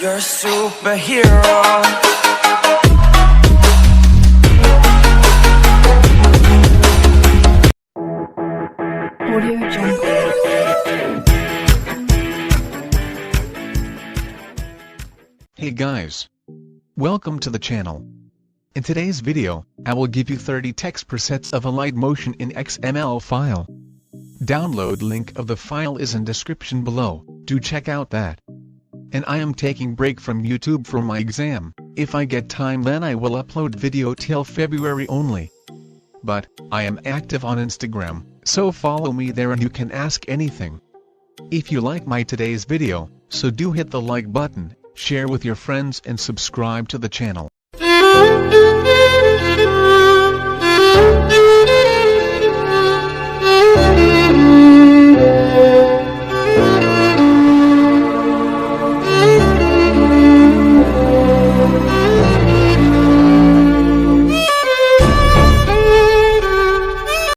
You're a superhero. Audio Jungle. Hey guys! Welcome to the channel. In today's video, I will give you 30 text presets of Alight motion in XML file. Download link of the file is in description below, do check out that. And I am taking break from YouTube for my exam. If I get time then I will upload video till February only. But, I am active on Instagram, so follow me there and you can ask anything. If you like my today's video, so do hit the like button, share with your friends and subscribe to the channel.